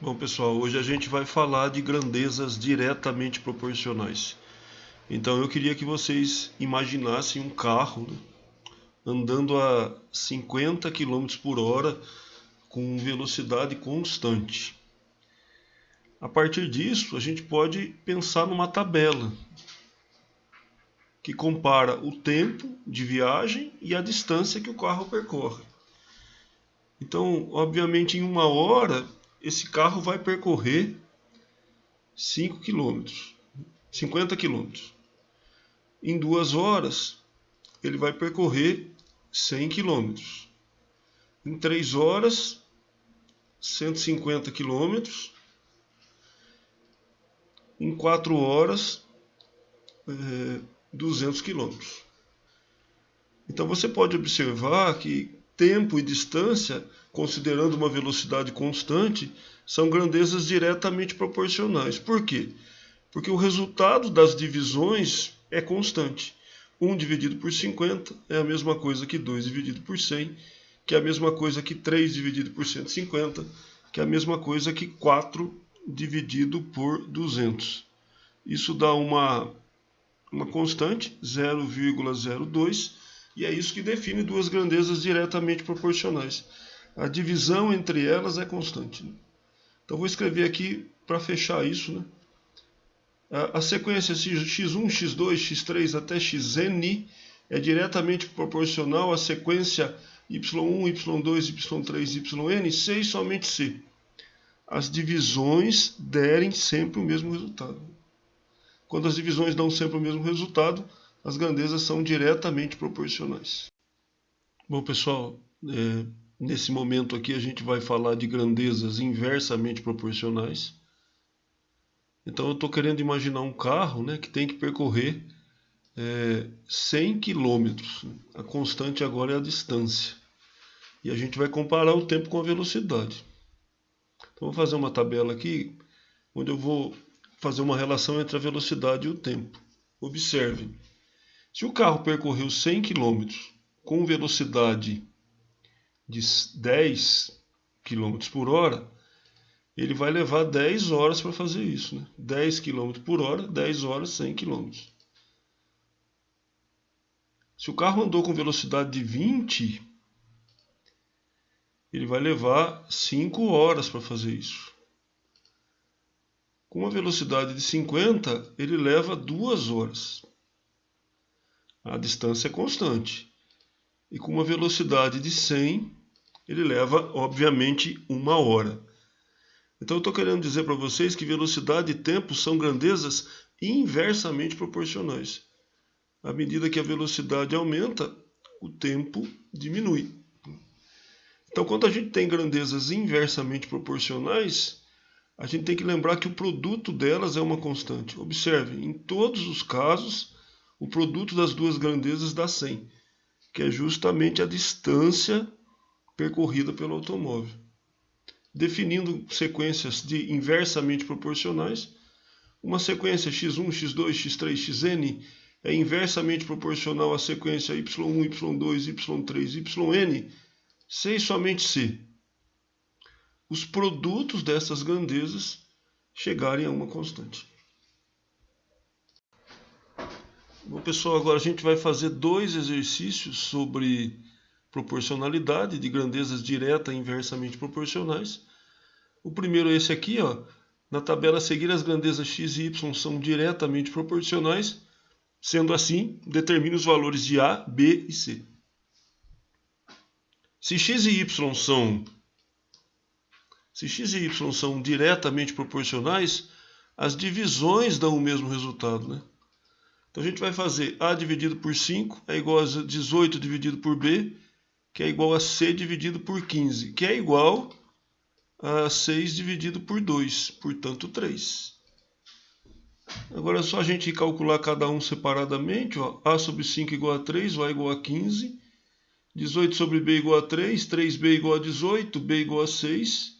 Bom, pessoal, hoje a gente vai falar de grandezas diretamente proporcionais. Então eu queria que vocês imaginassem um carro, né, andando a 50 km por hora com velocidade constante. A partir disso, a gente pode pensar numa tabela que compara o tempo de viagem e a distância que o carro percorre. Então, obviamente, em uma hora, esse carro vai percorrer 5 quilômetros, 50 quilômetros. Em 2 horas, ele vai percorrer 100 quilômetros. Em 3 horas, 150 quilômetros. Em 4 horas, 200 quilômetros. Então você pode observar que tempo e distância, considerando uma velocidade constante, são grandezas diretamente proporcionais. Por quê? Porque o resultado das divisões é constante. 1 dividido por 50 é a mesma coisa que 2 dividido por 100, que é a mesma coisa que 3 dividido por 150, que é a mesma coisa que 4 dividido por 200. Isso dá uma constante, 0,02, e é isso que define duas grandezas diretamente proporcionais. A divisão entre elas é constante. Então vou escrever aqui para fechar isso, né? A sequência x1, x2, x3 até xn é diretamente proporcional à sequência y1, y2, y3, yn, c e somente c. As divisões derem sempre o mesmo resultado. Quando as divisões dão sempre o mesmo resultado, as grandezas são diretamente proporcionais. Bom, pessoal, nesse momento aqui a gente vai falar de grandezas inversamente proporcionais. Então eu estou querendo imaginar um carro, né, que tem que percorrer 100 quilômetros. A constante agora é a distância. E a gente vai comparar o tempo com a velocidade. Então vou fazer uma tabela aqui, onde eu vou fazer uma relação entre a velocidade e o tempo. Observe, se o carro percorreu 100 quilômetros com velocidade de 10 quilômetros por hora, ele vai levar 10 horas para fazer isso, né? 10 km por hora, 10 horas, 100 km. Se o carro andou com velocidade de 20, ele vai levar 5 horas para fazer isso. Com uma velocidade de 50, ele leva 2 horas. A distância é constante. E com uma velocidade de 100, ele leva, obviamente, 1 hora. Então eu estou querendo dizer para vocês que velocidade e tempo são grandezas inversamente proporcionais. À medida que a velocidade aumenta, o tempo diminui. Então quando a gente tem grandezas inversamente proporcionais, a gente tem que lembrar que o produto delas é uma constante. Observe, em todos os casos, o produto das duas grandezas dá 100, que é justamente a distância percorrida pelo automóvel. Definindo sequências de inversamente proporcionais, uma sequência x1, x2, x3, xn é inversamente proporcional à sequência y1, y2, y3, yn, c e somente c. Os produtos dessas grandezas chegarem a uma constante. Bom, pessoal, agora a gente vai fazer 2 exercícios sobre proporcionalidade de grandezas direta e inversamente proporcionais. O primeiro é esse aqui, ó. Na tabela a seguir, as grandezas x e y são diretamente proporcionais. Sendo assim, determine os valores de A, B e C. Se x e y são diretamente proporcionais, as divisões dão o mesmo resultado, né? Então a gente vai fazer A dividido por 5 é igual a 18 dividido por B, que é igual a C dividido por 15, que é igual a 6 dividido por 2, portanto 3. Agora é só a gente calcular cada um separadamente, ó. A sobre 5 igual a 3, A igual a 15, 18 sobre B igual a 3, 3B igual a 18, B igual a 6,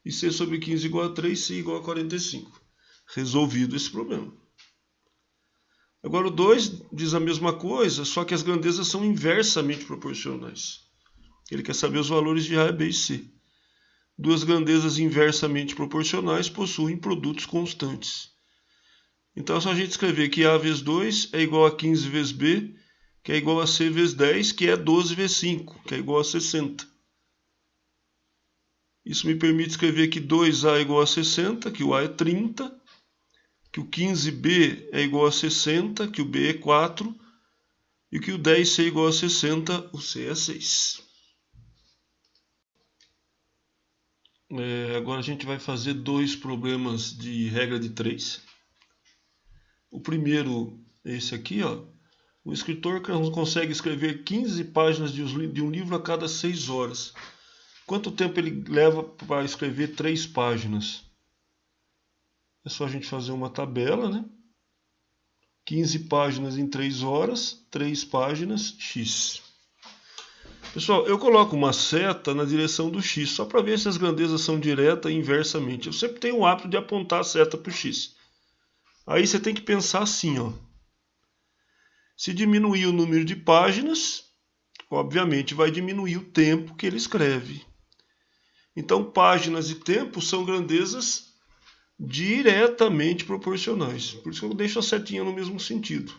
e C sobre 15 igual a 3, C igual a 45. Resolvido esse problema. Agora o 2 diz a mesma coisa, só que as grandezas são inversamente proporcionais. Ele quer saber os valores de A, B e C. Duas grandezas inversamente proporcionais possuem produtos constantes. Então é só a gente escrever que A vezes 2 é igual a 15 vezes B, que é igual a C vezes 10, que é 12 vezes 5, que é igual a 60. Isso me permite escrever que 2A é igual a 60, que o A é 30, que o 15B é igual a 60, que o B é 4, e que o 10C é igual a 60, o C é 6. Agora a gente vai fazer dois problemas de regra de 3. O primeiro é esse aqui, ó. O escritor consegue escrever 15 páginas de um livro a cada 6 horas. Quanto tempo ele leva para escrever 3 páginas? É só a gente fazer uma tabela, né? 15 páginas em 3 horas, 3 páginas, x. Pessoal, eu coloco uma seta na direção do x, só para ver se as grandezas são direta e inversamente. Eu sempre tenho o hábito de apontar a seta para o x. Aí você tem que pensar assim, ó. Se diminuir o número de páginas, obviamente vai diminuir o tempo que ele escreve. Então, páginas e tempo são grandezas diretamente proporcionais. Por isso que eu deixo a setinha no mesmo sentido.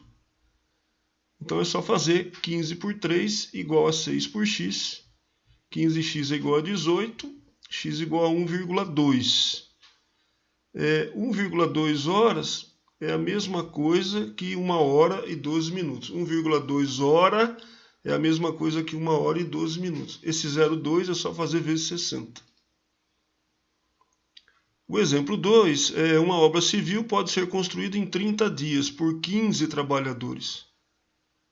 Então é só fazer 15 por 3 igual a 6 por x. 15x é igual a 18, x igual a 1,2. 1,2 horas é a mesma coisa que 1 hora e 12 minutos. 1,2 hora é a mesma coisa que 1 hora e 12 minutos. Esse 0,2 é só fazer vezes 60. O exemplo 2 é uma obra civil pode ser construída em 30 dias por 15 trabalhadores.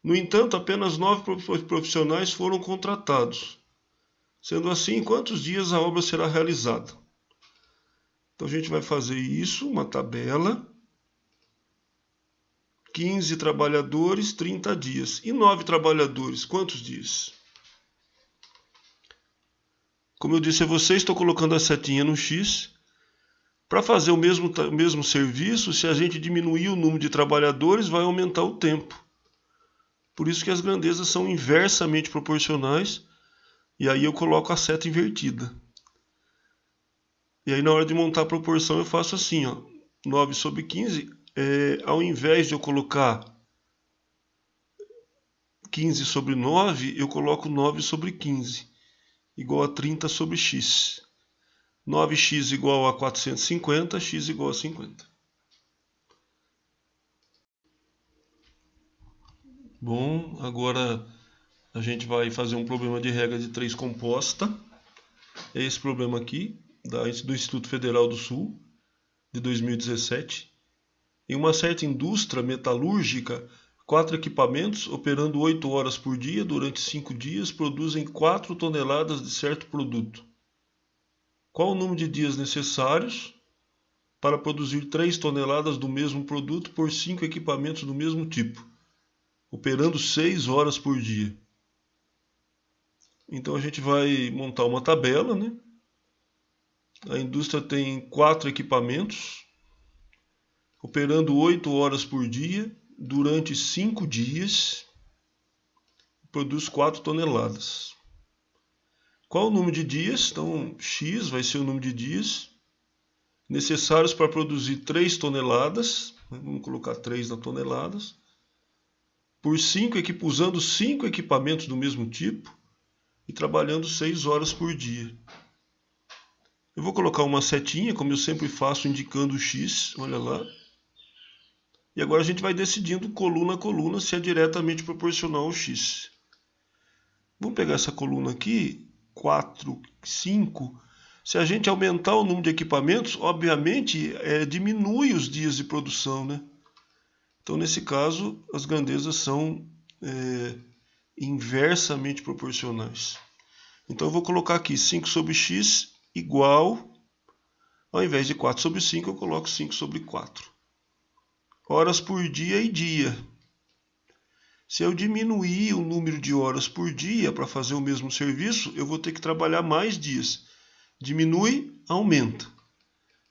No entanto, apenas 9 profissionais foram contratados. Sendo assim, em quantos dias a obra será realizada? Então a gente vai fazer isso, uma tabela. 15 trabalhadores, 30 dias. E 9 trabalhadores, quantos dias? Como eu disse a vocês, estou colocando a setinha no x. Para fazer o mesmo serviço, se a gente diminuir o número de trabalhadores, vai aumentar o tempo. Por isso que as grandezas são inversamente proporcionais. E aí eu coloco a seta invertida. E aí na hora de montar a proporção eu faço assim, ó. 9 sobre 15, ao invés de eu colocar 15 sobre 9, eu coloco 9 sobre 15, igual a 30 sobre x. 9x igual a 450, x igual a 50. Bom, agora a gente vai fazer um problema de regra de 3 composta. É esse problema aqui, do Instituto Federal do Sul, de 2017. Em uma certa indústria metalúrgica, 4 equipamentos, operando 8 horas por dia durante 5 dias, produzem 4 toneladas de certo produto. Qual o número de dias necessários para produzir 3 toneladas do mesmo produto por 5 equipamentos do mesmo tipo, operando 6 horas por dia? Então a gente vai montar uma tabela, né? A indústria tem 4 equipamentos, operando 8 horas por dia, durante 5 dias, produz 4 toneladas. Qual o número de dias? Então, x vai ser o número de dias necessários para produzir 3 toneladas. Vamos colocar 3 na toneladas. Usando 5 equipamentos do mesmo tipo e trabalhando 6 horas por dia. Eu vou colocar uma setinha, como eu sempre faço, indicando o x. Olha lá. E agora a gente vai decidindo coluna a coluna se é diretamente proporcional ao x. Vamos pegar essa coluna aqui, 4, 5. Se a gente aumentar o número de equipamentos, obviamente diminui os dias de produção, né? Então, nesse caso, as grandezas são inversamente proporcionais. Então, eu vou colocar aqui 5 sobre x igual, ao invés de 4 sobre 5, eu coloco 5 sobre 4. Horas por dia e dia. Se eu diminuir o número de horas por dia para fazer o mesmo serviço, eu vou ter que trabalhar mais dias. Diminui, aumenta.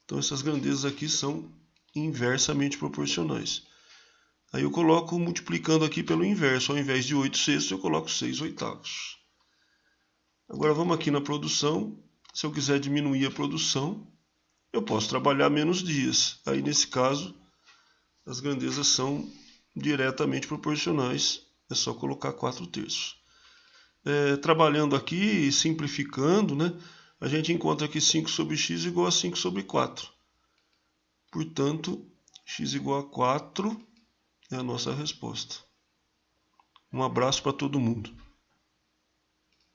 Então essas grandezas aqui são inversamente proporcionais. Aí eu coloco multiplicando aqui pelo inverso. Ao invés de 8 sextos, eu coloco 6 oitavos. Agora vamos aqui na produção. Se eu quiser diminuir a produção, eu posso trabalhar menos dias. Aí, nesse caso, as grandezas são diretamente proporcionais. É só colocar 4/3. Trabalhando aqui, simplificando, né, a gente encontra que 5 sobre x igual a 5 sobre 4. Portanto, x igual a 4 é a nossa resposta. Um abraço para todo mundo.